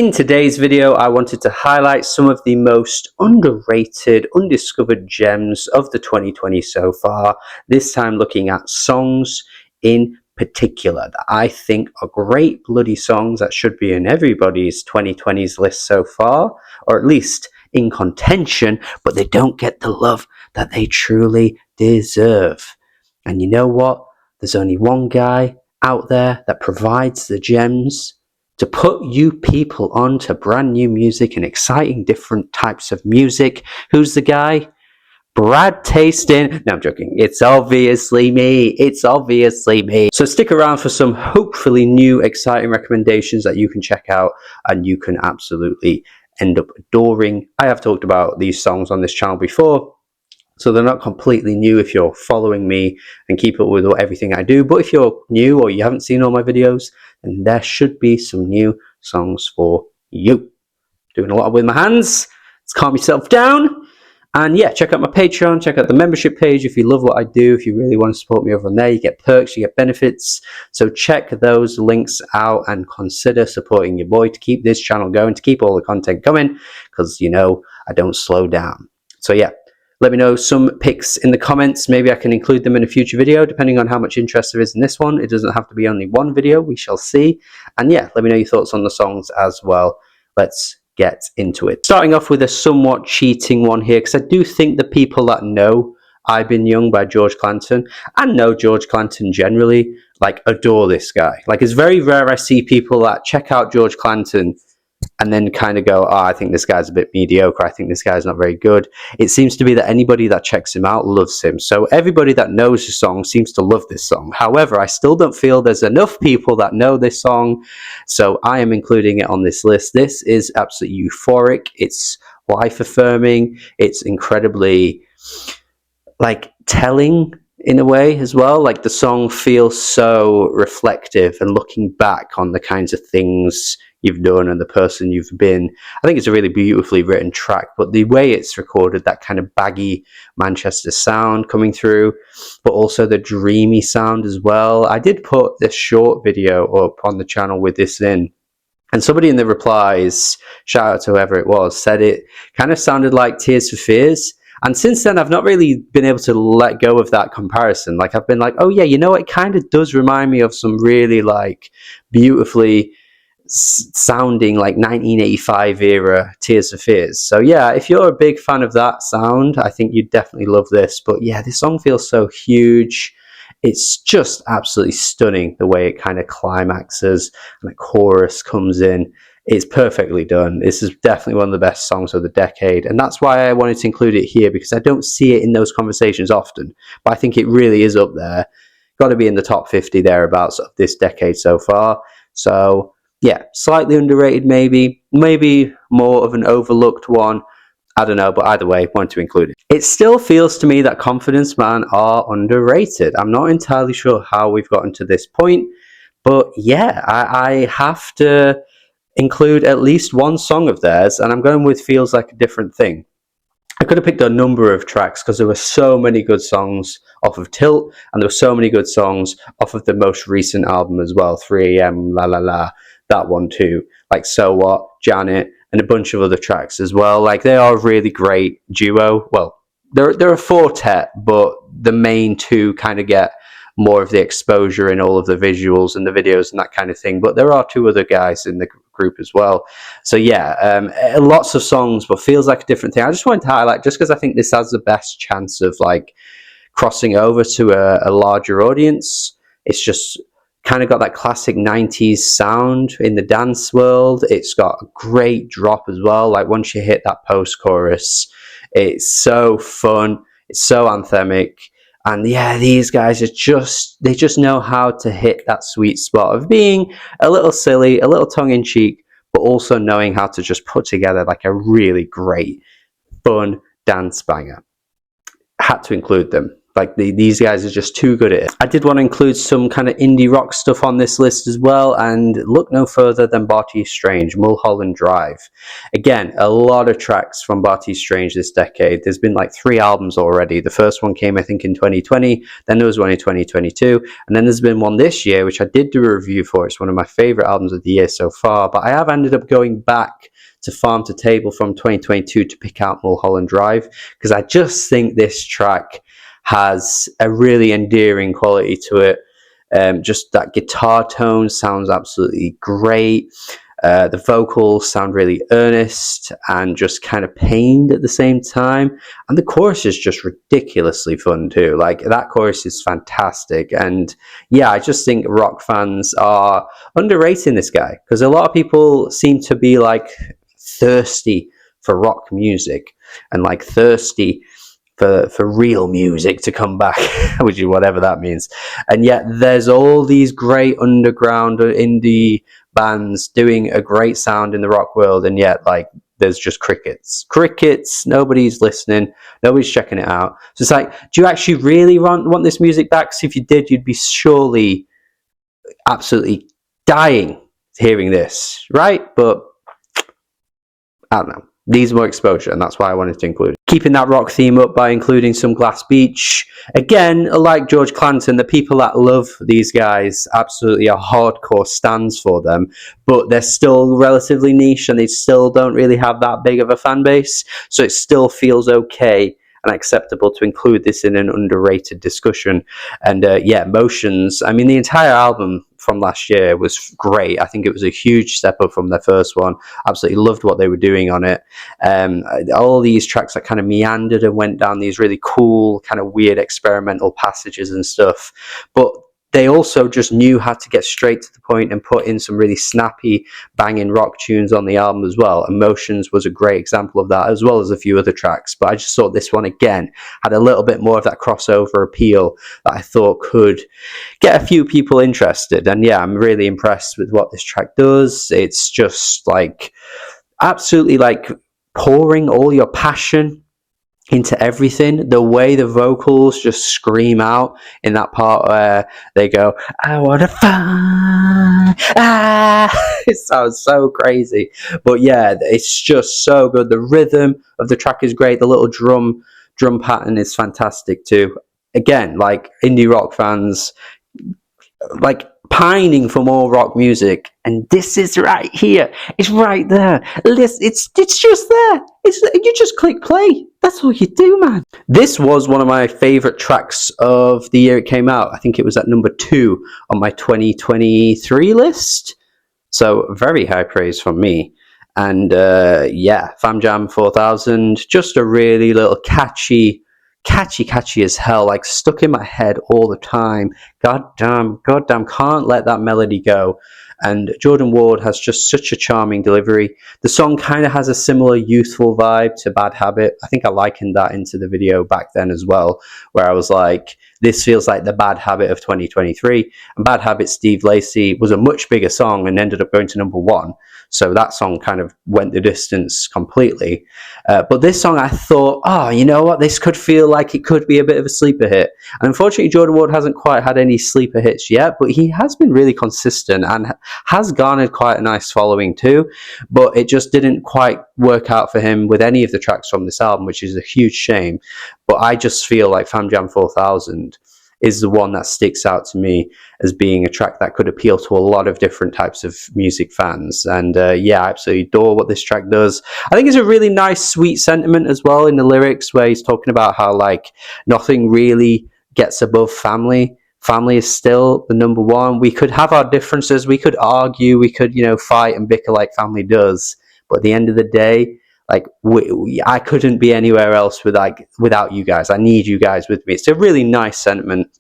In today's video, I wanted to highlight some of the most underrated, undiscovered gems of the 2020 so far, this time looking at songs in particular that I think are great bloody songs that should be in everybody's 2020s list so far, or at least in contention, but they don't get the love that they truly deserve. And you know what? There's only one guy out there that provides the gems to put you people on to brand new music and exciting different types of music. Who's the guy? Brad Tasting. No, I'm joking. It's obviously me. It's obviously me. So stick around for some hopefully new exciting recommendations that you can check out and you can absolutely end up adoring. I have talked about these songs on this channel before, so they're not completely new if you're following me and keep up with everything I do. But if you're new or you haven't seen all my videos, then there should be some new songs for you. Doing a lot with my hands. Let's calm yourself down. And yeah, check out my Patreon, check out the membership page if you love what I do. If you really want to support me over on there, you get perks, you get benefits. So check those links out and consider supporting your boy to keep this channel going, to keep all the content coming, because you know I don't slow down. So yeah. Let me know some picks in the comments. Maybe I can include them in a future video, depending on how much interest there is in this one. It doesn't have to be only one video. We shall see. And yeah, let me know your thoughts on the songs as well. Let's get into it. Starting off with a somewhat cheating one here, because I do think the people that know Ive Been Young by George Clanton, and know George Clanton generally, like, adore this guy. Like, it's very rare I see people that check out George Clanton and then kind of go, oh, I think this guy's a bit mediocre, I think this guy's not very good. It seems to be that anybody that checks him out loves him. So everybody that knows the song seems to love this song. However, I still don't feel there's enough people that know this song, so I am including it on this list. This is absolutely euphoric. It's life-affirming. It's incredibly, like, telling in a way as well. Like, the song feels so reflective and looking back on the kinds of things you've done and the person you've been. I think it's a really beautifully written track, but the way it's recorded, that kind of baggy Manchester sound coming through, but also the dreamy sound as well. I did put this short video up on the channel with this in, and somebody in the replies, shout out to whoever it was, said it kind of sounded like Tears for Fears. And since then, I've not really been able to let go of that comparison. Like, I've been like, oh yeah, you know, it kind of does remind me of some really, like, beautifully sounding, like, 1985 era Tears for Fears. So yeah, if you're a big fan of that sound, I think you'd definitely love this. But yeah, this song feels so huge. It's just absolutely stunning the way it kind of climaxes and the chorus comes in. It's perfectly done. This is definitely one of the best songs of the decade, and that's why I wanted to include it here, because I don't see it in those conversations often, but I think it really is up there. Got to be in the top 50 thereabouts of this decade so far. So yeah, slightly underrated, maybe more of an overlooked one. I don't know, but either way, wanted to include it. It still feels to me that Confidence Man are underrated. I'm not entirely sure how we've gotten to this point, but yeah, I have to include at least one song of theirs, and I'm going with Feels Like a Different Thing. I could have picked a number of tracks because there were so many good songs off of Tilt, and there were so many good songs off of the most recent album as well, 3 AM, La La La, that one too, like So What, Janet, and a bunch of other tracks as well. Like, they are a really great duo. Well, they're a quartet, but the main two kind of get more of the exposure in all of the visuals and the videos and that kind of thing. But there are two other guys in the group as well. So yeah, lots of songs, but Feels Like a Different Thing. I just wanted to highlight, just because I think this has the best chance of, like, crossing over to a larger audience. It's just kind of got that classic 90s sound in the dance world. It's got a great drop as well. Like, once you hit that post-chorus, it's so fun. It's so anthemic. And yeah, these guys are they just know how to hit that sweet spot of being a little silly, a little tongue-in-cheek, but also knowing how to just put together, like, a really great, fun dance banger. Had to include them. Like these guys are just too good at it. I did want to include some kind of indie rock stuff on this list as well, and look no further than Barty Strange, Mullholland Drive. Again, a lot of tracks from Barty Strange this decade. There's been like 3 albums already. The first one came, I think, in 2020, then there was one in 2022, and then there's been one this year, which I did do a review for. It's one of my favorite albums of the year so far, but I have ended up going back to Farm to Table from 2022 to pick out Mullholland Drive, because I just think this track has a really endearing quality to it. Just that guitar tone sounds absolutely great. The vocals sound really earnest and just kind of pained at the same time. And the chorus is just ridiculously fun too. Like, that chorus is fantastic. And yeah, I just think rock fans are underrating this guy, because a lot of people seem to be like thirsty for rock music and like thirsty for real music to come back, which is whatever that means. And yet there's all these great underground indie bands doing a great sound in the rock world, and yet like there's just crickets. Nobody's listening, nobody's checking it out. So it's like, do you actually really want this music back? So if you did, you'd be surely absolutely dying hearing this, right? But I don't know, needs more exposure, and that's why I wanted to include it. Keeping that rock theme up by including some Glass Beach. Again, like George Clanton, the people that love these guys absolutely are hardcore stands for them, but they're still relatively niche and they still don't really have that big of a fan base, so it still feels okay and acceptable to include this in an underrated discussion. And yeah, Motions, I mean, the entire album from last year was great. I think it was a huge step up from their first one. Absolutely loved what they were doing on it. All these tracks that kind of meandered and went down these really cool, kind of weird experimental passages and stuff, but they also just knew how to get straight to the point and put in some really snappy, banging rock tunes on the album as well. Emotions was a great example of that, as well as a few other tracks. But I just thought this one, again, had a little bit more of that crossover appeal that I thought could get a few people interested. And yeah, I'm really impressed with what this track does. It's just like absolutely like pouring all your passion into everything. The way the vocals just scream out in that part where they go, I wanna find, it sounds so crazy, but yeah, it's just so good. The rhythm of the track is great. The little drum pattern is fantastic too. Again, like indie rock fans, like pining for more rock music, and this is right here. It's right there. It's just there. You just click play. That's all you do, man. This was one of my favorite tracks of the year it came out. I think it was at number 2 on my 2023 list. So very high praise from me. And yeah, Fam Jam 4000, just a really little catchy as hell, like stuck in my head all the time. Goddamn, can't let that melody go. And Jordan Ward has just such a charming delivery. The song kind of has a similar youthful vibe to Bad Habit. I think I likened that into the video back then as well, where I was like, this feels like the Bad Habit of 2023. And Bad Habit, Steve Lacy, was a much bigger song and ended up going to number 1. So that song kind of went the distance completely. But this song, I thought, oh, you know what? This could feel like it could be a bit of a sleeper hit. And unfortunately, Jordan Ward hasn't quite had any sleeper hits yet, but he has been really consistent and has garnered quite a nice following too. But it just didn't quite work out for him with any of the tracks from this album, which is a huge shame. But I just feel like Fam Jam 4000 is the one that sticks out to me as being a track that could appeal to a lot of different types of music fans. And yeah, I absolutely adore what this track does. I think it's a really nice, sweet sentiment as well in the lyrics, where he's talking about how like nothing really gets above family. Family is still the number one. We could have our differences, we could argue, we could, fight and bicker like family does. But at the end of the day, like I couldn't be anywhere else without you guys. I need you guys with me. It's a really nice sentiment.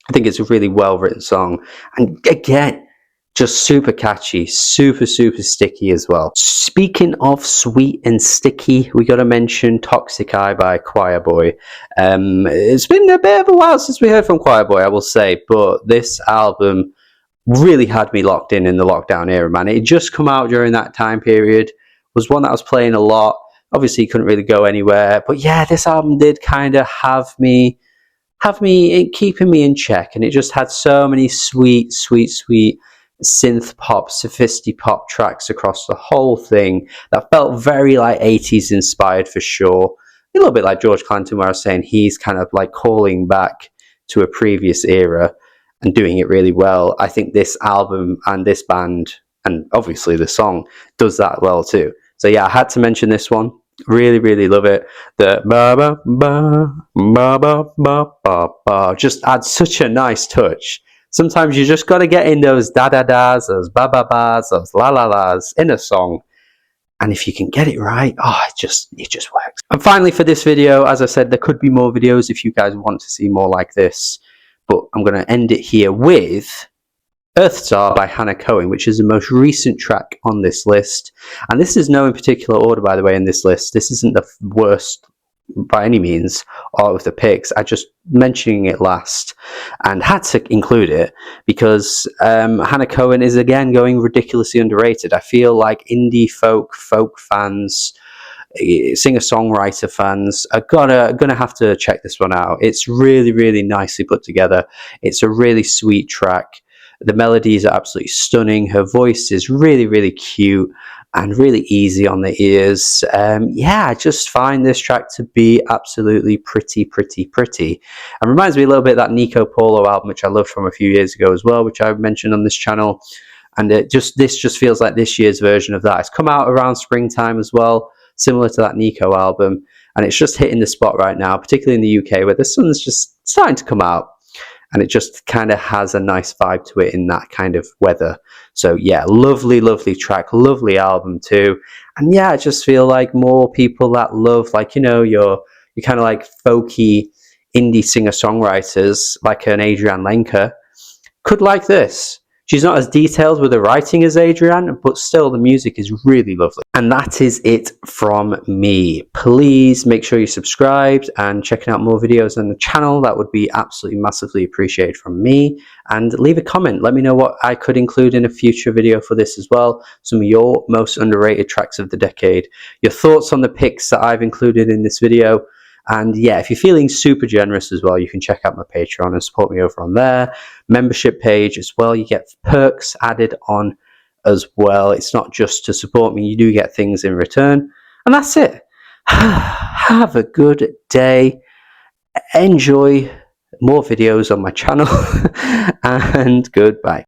I think it's a really well written song, and again, just super catchy, super sticky as well. Speaking of sweet and sticky, we got to mention Toxic Eye by Choir Boy. It's been a bit of a while since we heard from Choir Boy, I will say, but this album really had me locked in the lockdown era, man. It had just come out during that time period. Was one that I was playing a lot. Obviously, couldn't really go anywhere. But yeah, this album did kind of have me keeping me in check, and it just had so many sweet synth pop, sophisti pop tracks across the whole thing that felt very like 80s inspired for sure. A little bit like George Clinton, where I was saying he's kind of like calling back to a previous era and doing it really well. I think this album and this band, and obviously the song, does that well too. So yeah, I had to mention this one. Really love it. The ba ba ba ba ba ba ba ba just adds such a nice touch. Sometimes you just got to get in those da da das, those ba ba bas, those la la las in a song, and if you can get it right, oh, it just works. And finally, for this video, as I said, there could be more videos if you guys want to see more like this, but I'm going to end it here with Earth Star by Hannah Cohen, which is the most recent track on this list. And this is no in particular order, by the way, in this list. This isn't the worst by any means of the picks. I just mentioning it last and had to include it because Hannah Cohen is again going ridiculously underrated. I feel like indie folk fans, singer-songwriter fans are gonna have to check this one out. It's really nicely put together. It's a really sweet track. The melodies are absolutely stunning. Her voice is really cute and really easy on the ears. Yeah, I just find this track to be absolutely pretty. And reminds me a little bit of that Nico Polo album, which I loved from a few years ago as well, which I've mentioned on this channel. And this just feels like this year's version of that. It's come out around springtime as well, similar to that Nico album. And it's just hitting the spot right now, particularly in the UK, where the sun's just starting to come out. And it just kind of has a nice vibe to it in that kind of weather. So yeah, lovely track, lovely album too. And yeah, I just feel like more people that love, like, you know, your kind of like folky indie singer-songwriters like an Adrienne Lenker could like this. She's not as detailed with the writing as Adrienne, but still the music is really lovely. And that is it from me. Please make sure you're subscribed and checking out more videos on the channel. That would be absolutely massively appreciated from me. And leave a comment. Let me know what I could include in a future video for this as well. Some of your most underrated tracks of the decade. Your thoughts on the picks that I've included in this video. And yeah, if you're feeling super generous as well, you can check out my Patreon and support me over on there. Membership page as well. You get perks added on as well. It's not just to support me. You do get things in return. And that's it. Have a good day. Enjoy more videos on my channel. And goodbye.